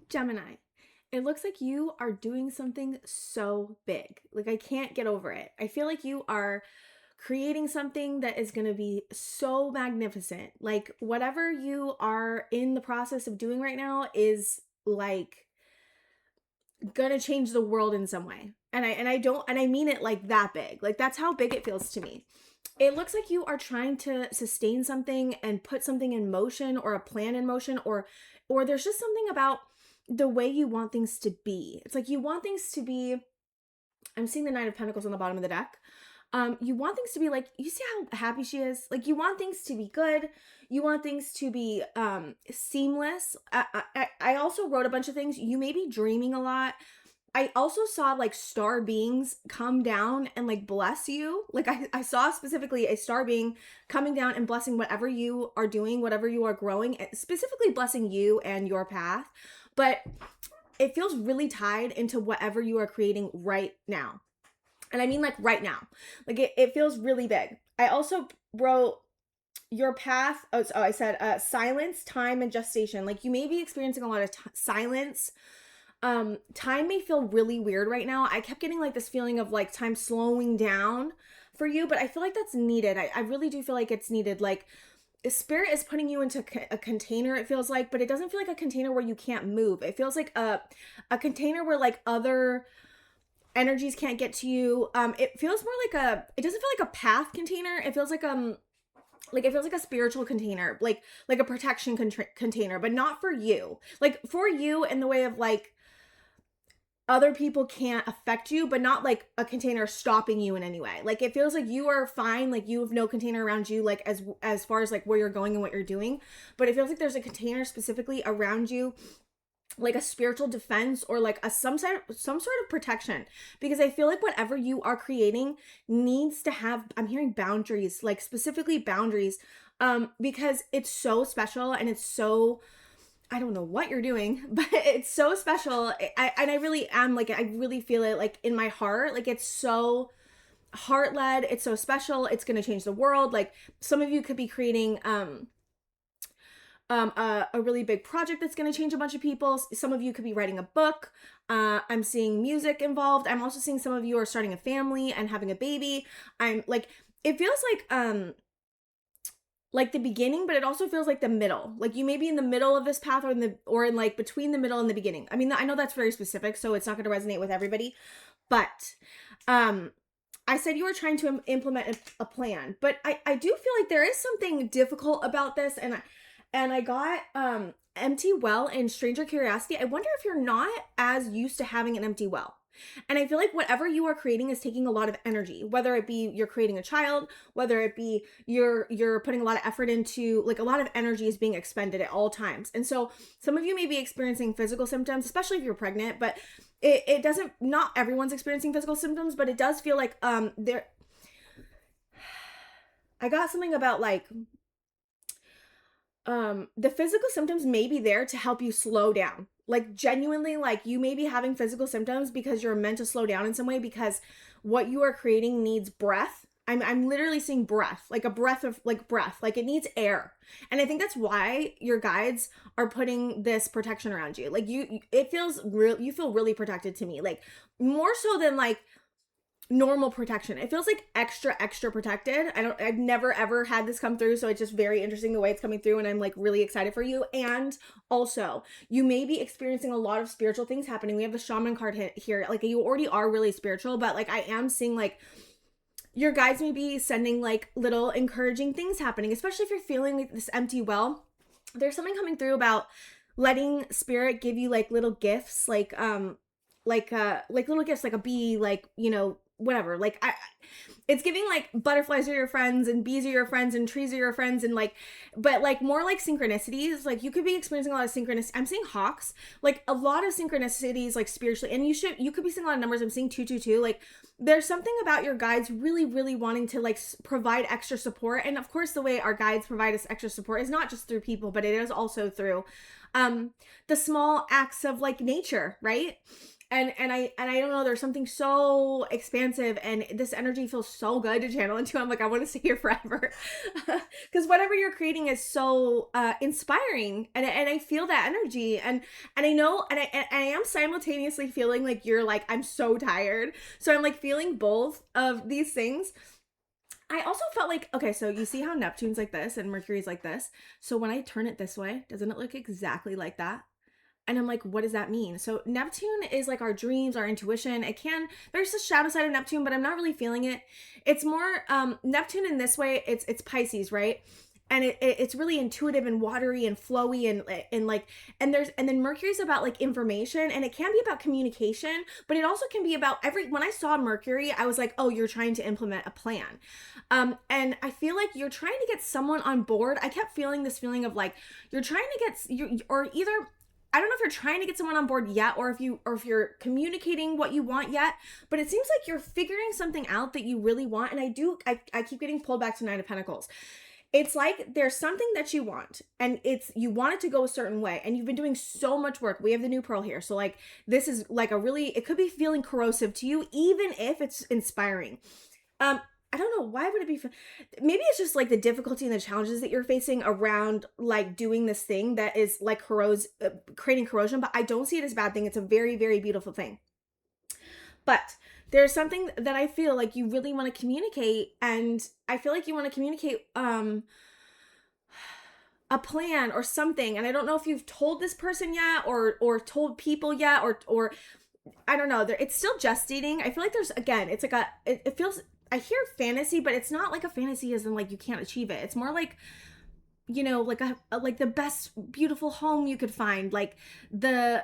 Gemini, it looks like you are doing something so big. Like, I can't get over it. I feel like you are creating something that is going to be so magnificent. Like, whatever you are in the process of doing right now is like going to change the world in some way. And I mean it like that big. Like, that's how big it feels to me. It looks like you are trying to sustain something and put something in motion, or a plan in motion, or there's just something about the way you want things to be. It's like you want things to be, I'm seeing the Nine of Pentacles on the bottom of the deck. You want things to be like, you see how happy she is? Like, you want things to be good. You want things to be seamless. I also wrote a bunch of things. You may be dreaming a lot. I also saw like star beings come down and like bless you. Like, I saw specifically a star being coming down and blessing whatever you are doing, whatever you are growing, specifically blessing you and your path. But it feels really tied into whatever you are creating right now. And I mean like right now. Like, it feels really big. I also wrote your path. I said silence, time, and gestation. Like, you may be experiencing a lot of silence. Time may feel really weird right now. I kept getting like this feeling of like time slowing down for you, but I feel like that's needed. I really do feel like it's needed. Like, Spirit is putting you into a container, it feels like, but it doesn't feel like a container where you can't move. It feels like a container where like other energies can't get to you. It feels more like it doesn't feel like a path container. It feels like it feels like a spiritual container, like a protection container, but not for you. Like, for you in the way of like other people can't affect you, but not like a container stopping you in any way. Like, it feels like you are fine. Like, you have no container around you, like as far as like where you're going and what you're doing. But it feels like there's a container specifically around you, like a spiritual defense, or like some sort of protection, because I feel like whatever you are creating needs to have, I'm hearing boundaries, like specifically boundaries, because it's so special, and it's so, I don't know what you're doing, but it's so special. I really am, like, I really feel it like in my heart. Like, it's so heart-led. It's so special. It's going to change the world. Like, some of you could be creating a really big project that's going to change a bunch of people. Some of you could be writing a book. I'm seeing music involved. I'm also seeing some of you are starting a family and having a baby. I'm like, it feels like the beginning, but it also feels like the middle. Like, you may be in the middle of this path, or in like between the middle and the beginning. I mean, I know that's very specific, so it's not going to resonate with everybody, but I said you were trying to implement a plan, but I do feel like there is something difficult about this, and I got empty well and stranger curiosity. I wonder if you're not as used to having an empty well. And I feel like whatever you are creating is taking a lot of energy, whether it be you're creating a child, whether it be you're putting a lot of effort into, like, a lot of energy is being expended at all times. And so some of you may be experiencing physical symptoms, especially if you're pregnant, but it doesn't, not everyone's experiencing physical symptoms, but it does feel like I got something about like the physical symptoms may be there to help you slow down. Like, genuinely, like, you may be having physical symptoms because you're meant to slow down in some way, because what you are creating needs breath. I'm literally seeing breath, like a breath of like breath, like it needs air. And I think that's why your guides are putting this protection around you. Like, it feels real. You feel really protected to me, like more so than like normal protection. It feels like extra protected. I've never ever had this come through, so it's just very interesting the way it's coming through, and I'm like really excited for you. And also, you may be experiencing a lot of spiritual things happening. We have the shaman card here. Like, you already are really spiritual, but like, I am seeing like your guides may be sending like little encouraging things happening, especially if you're feeling like this empty well. There's something coming through about letting spirit give you like little gifts, like little gifts, like a bee, like, you know, whatever. Like, it's giving like butterflies are your friends and bees are your friends and trees are your friends, and like, but like more like synchronicities. Like, you could be experiencing a lot of synchronicity. I'm seeing hawks, like a lot of synchronicities, like spiritually, and you could be seeing a lot of numbers. I'm seeing 222. Like, there's something about your guides really wanting to like provide extra support. And of course, the way our guides provide us extra support is not just through people, but it is also through the small acts of like nature, right? And I don't know, there's something so expansive, and this energy feels so good to channel into. I'm like, I want to stay here forever. Because whatever you're creating is so inspiring, and I feel that energy, and I know, and I am simultaneously feeling like you're like, I'm so tired. So I'm like feeling both of these things. I also felt like, okay, so you see how Neptune's like this and Mercury's like this. So when I turn it this way, doesn't it look exactly like that? And I'm like, what does that mean? So Neptune is like our dreams, our intuition. There's a shadow side of Neptune, but I'm not really feeling it. It's more Neptune in this way, it's Pisces, right? And it's really intuitive and watery and flowy, and like, and then Mercury's about like information, and it can be about communication, but it also can be about when I saw Mercury, I was like, oh, you're trying to implement a plan. And I feel like you're trying to get someone on board. I kept feeling this feeling of like, you're trying to get, or either, I don't know if you're trying to get someone on board yet, or if you're communicating what you want yet, but it seems like you're figuring something out that you really want. And I keep getting pulled back to Nine of Pentacles. It's like there's something that you want, and you want it to go a certain way, and you've been doing so much work. We have the new pearl here. So like, this is like it could be feeling corrosive to you, even if it's inspiring. I don't know, why would it be maybe it's just like the difficulty and the challenges that you're facing around like doing this thing that is like creating corrosion, but I don't see it as a bad thing. It's a very, very beautiful thing. But there's something that I feel like you really want to communicate, and I feel like you want to communicate a plan or something, and I don't know if you've told this person yet, or told people yet, or I don't know. It's still gestating. I feel like there's, again, it's like it feels, I hear fantasy, but it's not like a fantasy as in like you can't achieve it. It's more like, you know, like like the best beautiful home you could find, like the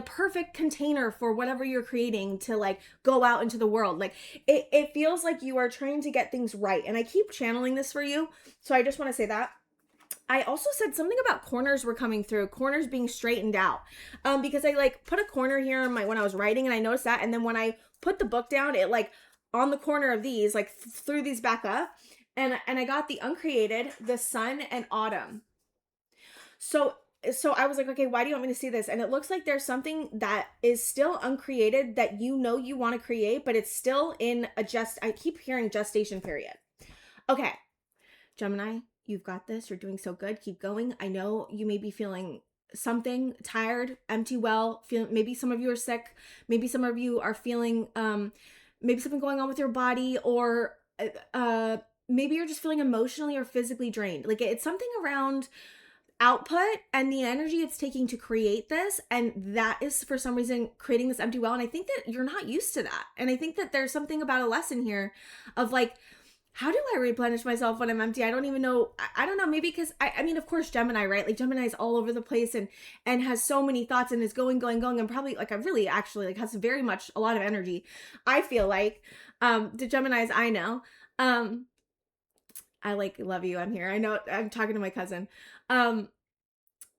perfect container for whatever you're creating to like go out into the world. Like it feels like you are trying to get things right, and I keep channeling this for you, so I just want to say that. I also said something about corners were coming through, corners being straightened out, because I like put a corner here when I was writing, and I noticed that, and then when I put the book down, it like on the corner of these, like threw these back up, and I got the uncreated, the sun, and autumn. So I was like, okay, why do you want me to see this? And it looks like there's something that is still uncreated that you want to create, but it's still in I keep hearing gestation period. Okay, Gemini, you've got this. You're doing so good. Keep going. I know you may be feeling something, tired, empty well, maybe some of you are sick. Maybe some of you are feeling maybe something going on with your body, or maybe you're just feeling emotionally or physically drained. Like it's something around output and the energy it's taking to create this, and that is for some reason creating this empty well. And I think that you're not used to that, and I think that there's something about a lesson here of like, how do I replenish myself when I'm empty? I don't even know. I don't know. Maybe because I mean, of course, Gemini, right? Like Gemini is all over the place, and has so many thoughts, and is going, and probably like I really actually like has very much a lot of energy. I feel like the Geminis I know. I like love you. I'm here. I know I'm talking to my cousin.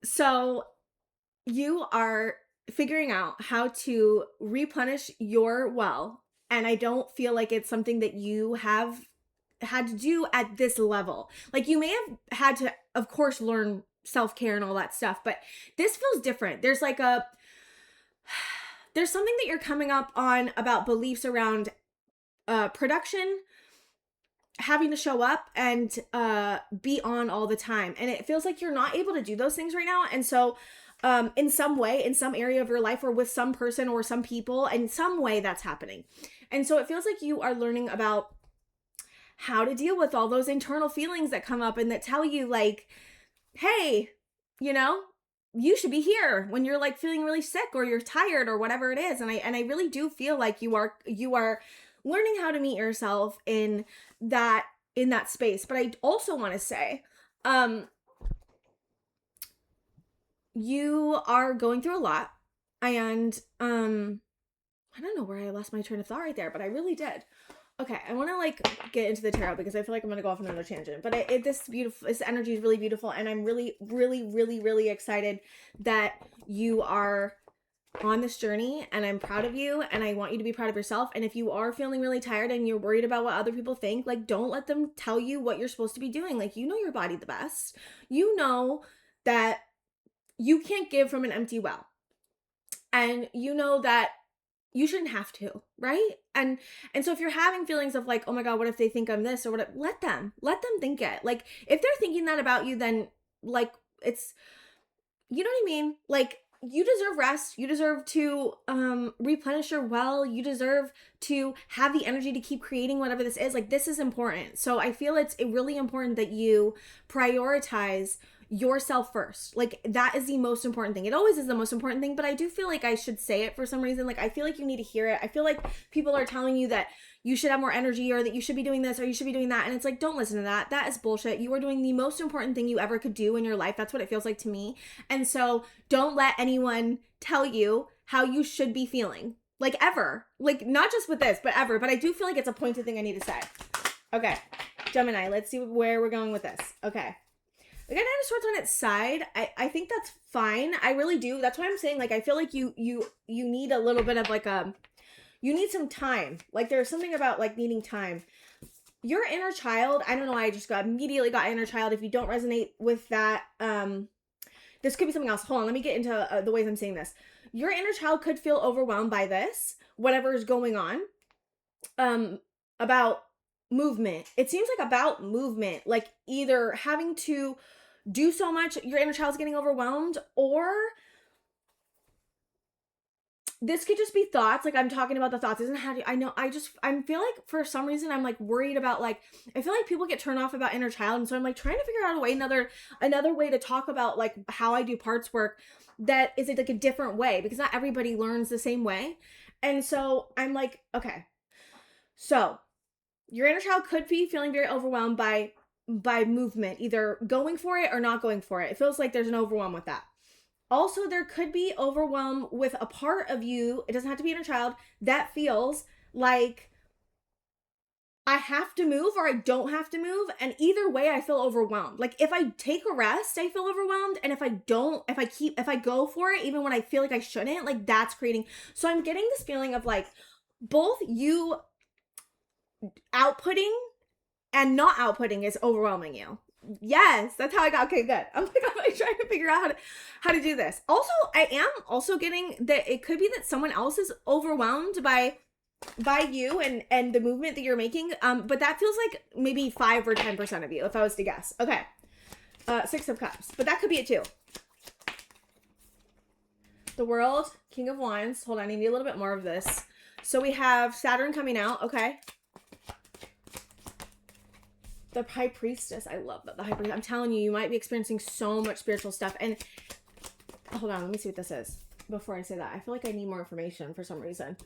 So you are figuring out how to replenish your well, and I don't feel like it's something that you have had to do at this level. Like you may have had to, of course, learn self-care and all that stuff, but this feels different. There's like there's something that you're coming up on about beliefs around production, having to show up and be on all the time, and it feels like you're not able to do those things right now. And so in some way, in some area of your life, or with some person or some people, in some way that's happening. And so it feels like you are learning about how to deal with all those internal feelings that come up and that tell you like, hey, you know, you should be here when you're like feeling really sick or you're tired or whatever it is. And I really do feel like you are learning how to meet yourself in that space. But I also want to say, you are going through a lot, and I don't know where I lost my train of thought right there, but I really did. Okay, I want to like get into the tarot because I feel like I'm going to go off on another tangent, but this energy is really beautiful, and I'm really, really, really, really excited that you are on this journey, and I'm proud of you, and I want you to be proud of yourself. And if you are feeling really tired and you're worried about what other people think, like don't let them tell you what you're supposed to be doing. Like, you know your body the best. You know that you can't give from an empty well. And you know that you shouldn't have to, right? And so if you're having feelings of like, oh my God, what if they think I'm this or what, let them think it. Like, if they're thinking that about you, then like, it's, you know what I mean? Like, you deserve rest. You deserve to replenish your well. You deserve to have the energy to keep creating whatever this is. Like, this is important. So I feel it's really important that you prioritize yourself first. Like, that is the most important thing. It always is the most important thing, but I do feel like I should say it for some reason. Like, I feel like you need to hear it. I feel like people are telling you that you should have more energy or that you should be doing this or you should be doing that. And it's like, don't listen to that. That is bullshit. You are doing the most important thing you ever could do in your life. That's what it feels like to me. And so don't let anyone tell you how you should be feeling. Like, ever. Like, not just with this, but ever. But I do feel like it's a pointed thing I need to say. Okay. Gemini, let's see where we're going with this. Okay. Again, I have swords on its side. I think that's fine. I really do. That's why I'm saying, like, I feel like you need a little bit of like you need some time. Like, there's something about like needing time. Your inner child, I don't know why I just immediately got inner child. If you don't resonate with that, this could be something else. Hold on, let me get into the ways I'm saying this. Your inner child could feel overwhelmed by this, whatever is going on, about movement. It seems like about movement, like either having to do so much, your inner child's getting overwhelmed, or this could just be thoughts. Like, I'm talking about the thoughts. Isn't how do I know? I feel like for some reason I'm like worried about, like, I feel like people get turned off about inner child. And so I'm like trying to figure out a way, another way to talk about like how I do parts work that is like a different way, because not everybody learns the same way. And so I'm like, okay, so your inner child could be feeling very overwhelmed by movement, either going for it or not going for it. It feels like there's an overwhelm with that. Also, there could be overwhelm with a part of you, it doesn't have to be inner child, that feels like I have to move or I don't have to move. And either way, I feel overwhelmed. Like, if I take a rest, I feel overwhelmed. And if I go for it, even when I feel like I shouldn't, like, that's creating. So I'm getting this feeling of like both you outputting and not outputting is overwhelming you. Yes, that's how I got. Okay, good. I'm like trying to figure out how to do this. Also, I am also getting that it could be that someone else is overwhelmed by you and the movement that you're making. But that feels like maybe 5 or 10% of you, if I was to guess. Okay. 6 of Cups, but that could be it too. The World, King of Wands. Hold on, I need a little bit more of this. So we have Saturn coming out. Okay. The High Priestess. I love that. The High Priestess. I'm telling you, you might be experiencing so much spiritual stuff. And hold on, let me see what this is before I say that. I feel like I need more information for some reason.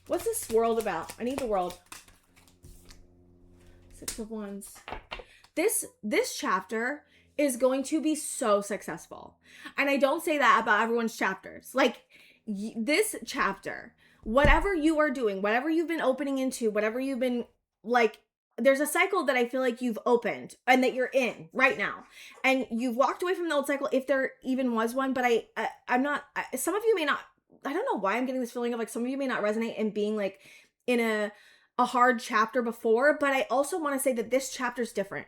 What's this world about? I need the world. 6 of Wands. This chapter is going to be so successful. And I don't say that about everyone's chapters. Like, this chapter, whatever you are doing, whatever you've been opening into, whatever you've been, like, there's a cycle that I feel like you've opened and that you're in right now. And you've walked away from the old cycle, if there even was one. But I'm not, some of you may not, I don't know why I'm getting this feeling of like some of you may not resonate in being like in a hard chapter before. But I also want to say that this chapter's different.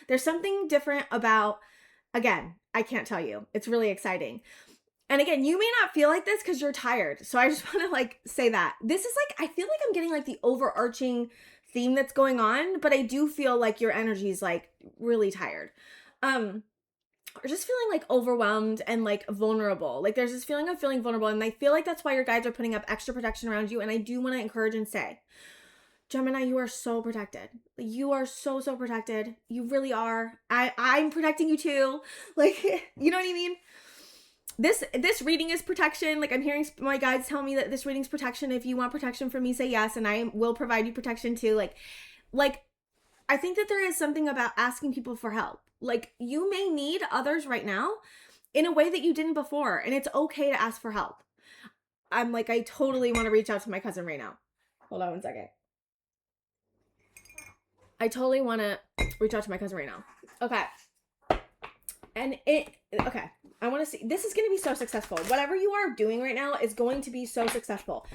There's something different about, again, I can't tell you. It's really exciting. And again, you may not feel like this because you're tired. So I just want to like say that. This is like, I feel like I'm getting like the overarching theme that's going on, but I do feel like your energy is like really tired. Or just feeling like overwhelmed and like vulnerable. Like, there's this feeling of feeling vulnerable. And I feel like that's why your guides are putting up extra protection around you. And I do want to encourage and say, Gemini, you are so protected. You are so protected. You really are. I'm protecting you too. Like, you know what I mean? This reading is protection. Like, I'm hearing my guides tell me that this reading's protection. If you want protection from me, say yes, and I will provide you protection too. Like I think that there is something about asking people for help. Like, you may need others right now in a way that you didn't before, and it's okay to ask for help. I'm like, I totally want to reach out to my cousin right now. Hold on one second. I totally want to reach out to my cousin right now. Okay. And okay. I want to see, this is going to be so successful. Whatever you are doing right now is going to be so successful.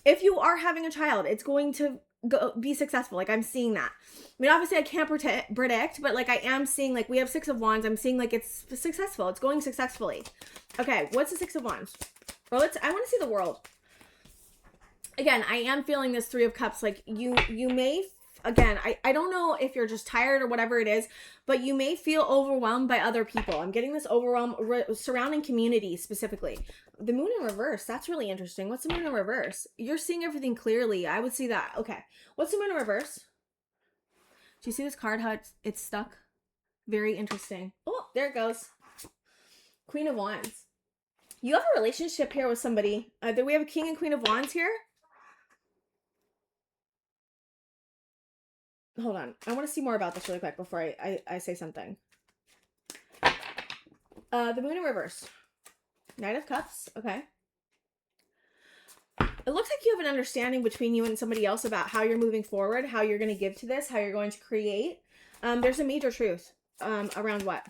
If you are having a child, it's going to be successful. Like I'm seeing that. I mean, obviously I can't predict, but like I am seeing, like we have 6 of Wands. I'm seeing like it's successful. It's going successfully. Okay, what's the 6 of Wands? Well, I want to see the world. Again, I am feeling this 3 of Cups. Like you may, again, I don't know if you're just tired or whatever it is, but you may feel overwhelmed by other people. I'm getting this overwhelm surrounding community specifically. The moon in reverse, that's really interesting. What's the moon in reverse? You're seeing everything clearly. I would see that. Okay. What's the moon in reverse? Do you see this card, how it's stuck? Very interesting. Oh, there it goes. Queen of Wands. You have a relationship here with somebody. Do we have a King and Queen of Wands here? Hold on. I want to see more about this really quick before I say something. The moon in reverse. Knight of Cups. Okay. It looks like you have an understanding between you and somebody else about how you're moving forward, how you're going to give to this, how you're going to create. There's a major truth around what?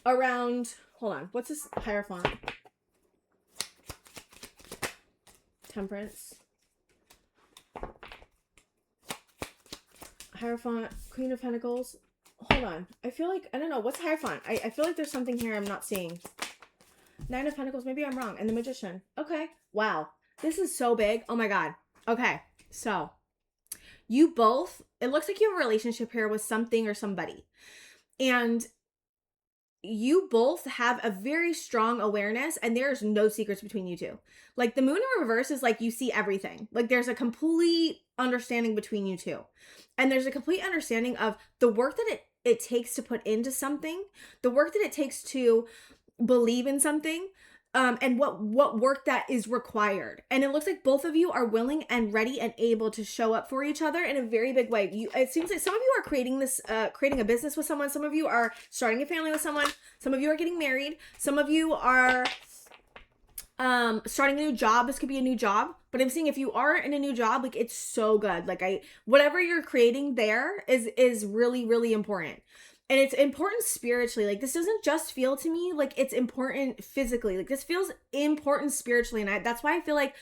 Around, hold on. What's this Hierophant? Temperance. Hierophant, Queen of Pentacles. Hold on. I feel like, I don't know. What's Hierophant? I feel like there's something here I'm not seeing. 9 of Pentacles. Maybe I'm wrong. And the Magician. Okay. Wow. This is so big. Oh my God. Okay. So you both, it looks like you have a relationship here with something or somebody. And you both have a very strong awareness, and there's no secrets between you two. Like the moon in reverse is like you see everything. Like there's a complete understanding between you two. And there's a complete understanding of the work that it takes to put into something, the work that it takes to believe in something, and what work that is required. And it looks like both of you are willing and ready and able to show up for each other in a very big way. It seems like some of you are creating this, creating a business with someone. Some of you are starting a family with someone. Some of you are getting married. Some of you are starting a new job. This could be a new job, but I'm seeing if you are in a new job, like it's so good. Like whatever you're creating there is really, really important. And it's important spiritually. Like this doesn't just feel to me like it's important physically. Like this feels important spiritually. And that's why I feel like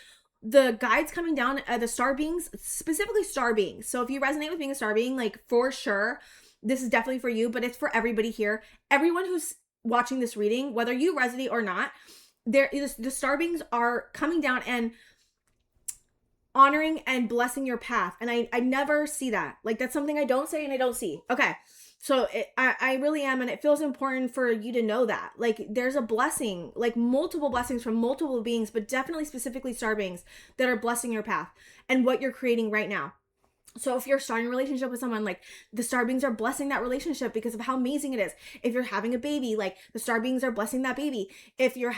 the guides coming down, the star beings, specifically star beings. So if you resonate with being a star being, like for sure, this is definitely for you, but it's for everybody here. Everyone who's watching this reading, whether you resonate or not, the star beings are coming down and honoring and blessing your path. And I never see that. Like that's something I don't say and I don't see. Okay. So I really am. And it feels important for you to know that like there's a blessing, like multiple blessings from multiple beings, but definitely specifically star beings that are blessing your path and what you're creating right now. So if you're starting a relationship with someone, like the star beings are blessing that relationship because of how amazing it is. If you're having a baby, like the star beings are blessing that baby. If you're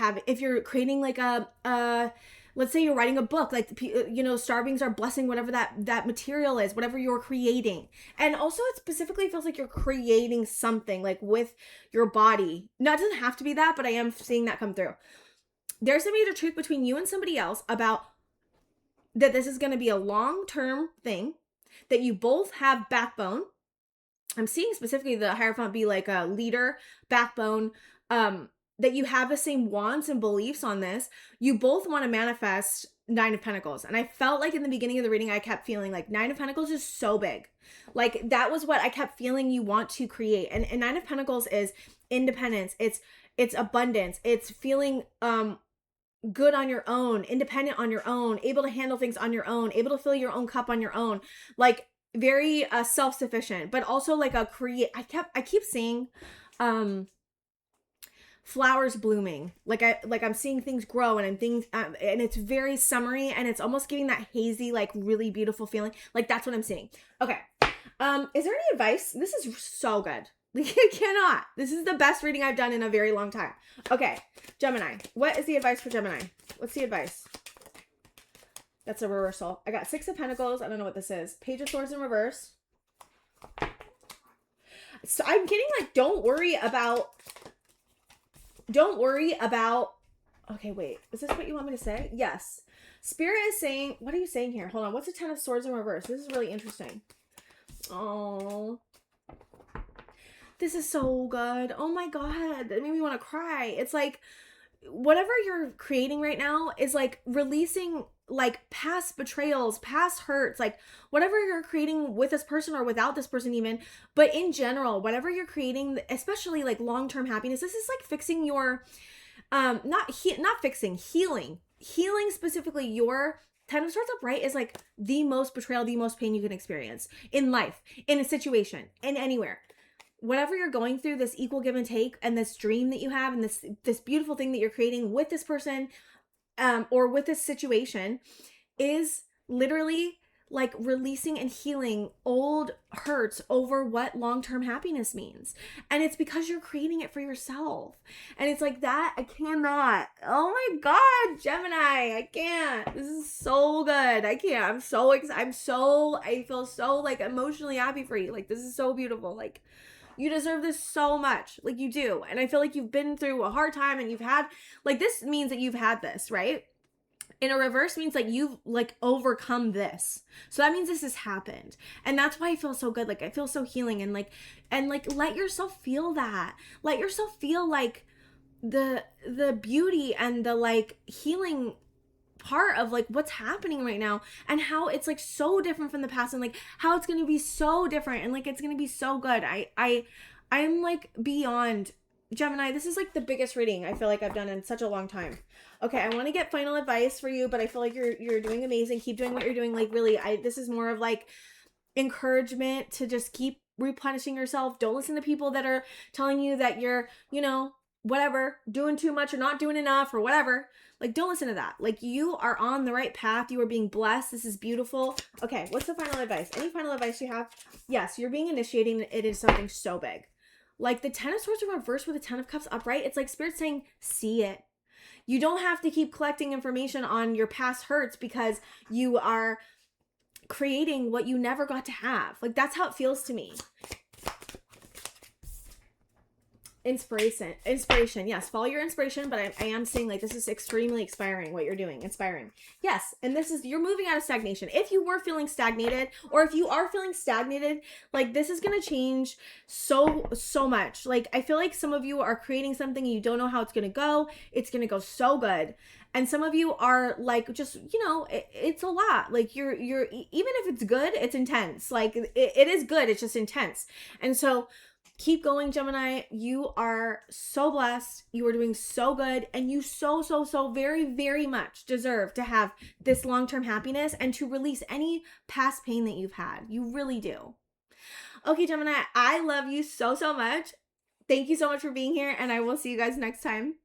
creating like let's say you're writing a book, like, you know, star beings are blessing whatever that material is, whatever you're creating. And also it specifically feels like you're creating something like with your body. Now it doesn't have to be that, but I am seeing that come through. There's a major truth between you and somebody else about that this is going to be a long-term thing, that you both have backbone. I'm seeing specifically the Hierophant be like a leader, backbone, that you have the same wants and beliefs on this. You both want to manifest 9 of Pentacles. And I felt like in the beginning of the reading, I kept feeling like 9 of Pentacles is so big. Like that was what I kept feeling you want to create. And 9 of Pentacles is independence. It's abundance. It's feeling good on your own, independent on your own, able to handle things on your own, able to fill your own cup on your own. Like very self-sufficient, but also like I keep seeing flowers blooming. Like I'm seeing things grow and and it's very summery and it's almost giving that hazy, like really beautiful feeling. Like that's what I'm seeing. Okay. Is there any advice? This is so good. Like I cannot. This is the best reading I've done in a very long time. Okay. Gemini. What is the advice for Gemini? What's the advice? That's a reversal. I got 6 of Pentacles. I don't know what this is. Page of Swords in reverse. So I'm getting like, don't worry about, okay, wait, is this what you want me to say? Yes. Spirit is saying, what are you saying here? Hold on. What's a 10 of Swords in reverse? This is really interesting. Oh, this is so good. Oh my God. It made me want to cry. It's like, whatever you're creating right now is like releasing like past betrayals, past hurts, like whatever you're creating with this person or without this person even, but in general, whatever you're creating, especially like long-term happiness, this is like fixing your not fixing, healing specifically your 10 of Swords upright is like the most betrayal, the most pain you can experience in life, in a situation, in anywhere. Whatever you're going through, this equal give and take, and this dream that you have, and this beautiful thing that you're creating with this person, or with this situation, is literally like releasing and healing old hurts over what long-term happiness means. And it's because you're creating it for yourself. And it's like that. I cannot. Oh my God, Gemini, I can't. This is so good. I can't. I'm so excited. I feel so like emotionally happy for you. Like, this is so beautiful. Like, you deserve this so much. Like, you do. And I feel like you've been through a hard time and you've had, like, this means that you've had this, right? In a reverse means like you've like overcome this. So that means this has happened. And that's why I feel so good. Like, I feel so healing, and let yourself feel that. Let yourself feel like the beauty and the like healing part of like what's happening right now, and how it's like so different from the past, and like how it's going to be so different, and like it's going to be so good. I'm like beyond, Gemini, this is like the biggest reading I feel like I've done in such a long time. Okay, I want to get final advice for you, but I feel like you're doing amazing. Keep doing what you're doing. Like, really, this is more of like encouragement to just keep replenishing yourself. Don't listen to people that are telling you that you're, whatever, doing too much or not doing enough or whatever. Like, don't listen to that. Like, you are on the right path. You are being blessed. This is beautiful. Okay, what's the final advice? Any final advice you have? Yes, you're being initiating. It is something so big. Like, the 10 of Swords in reverse with the 10 of Cups upright, it's like Spirit saying, see it. You don't have to keep collecting information on your past hurts because you are creating what you never got to have. Like, that's how it feels to me. Inspiration. Yes, follow your inspiration, but I am saying like this is extremely inspiring what you're doing. Inspiring. Yes, and this is, you're moving out of stagnation. If you were feeling stagnated, or if you are feeling stagnated, like this is going to change so much. Like, I feel like some of you are creating something and you don't know how it's going to go. It's going to go so good. And some of you are like, just, it's a lot. Like, you're even if it's good, it's intense. Like, it is good. It's just intense. And so keep going, Gemini. You are so blessed. You are doing so good. And you so very, very much deserve to have this long-term happiness and to release any past pain that you've had. You really do. Okay, Gemini, I love you so much. Thank you so much for being here, and I will see you guys next time.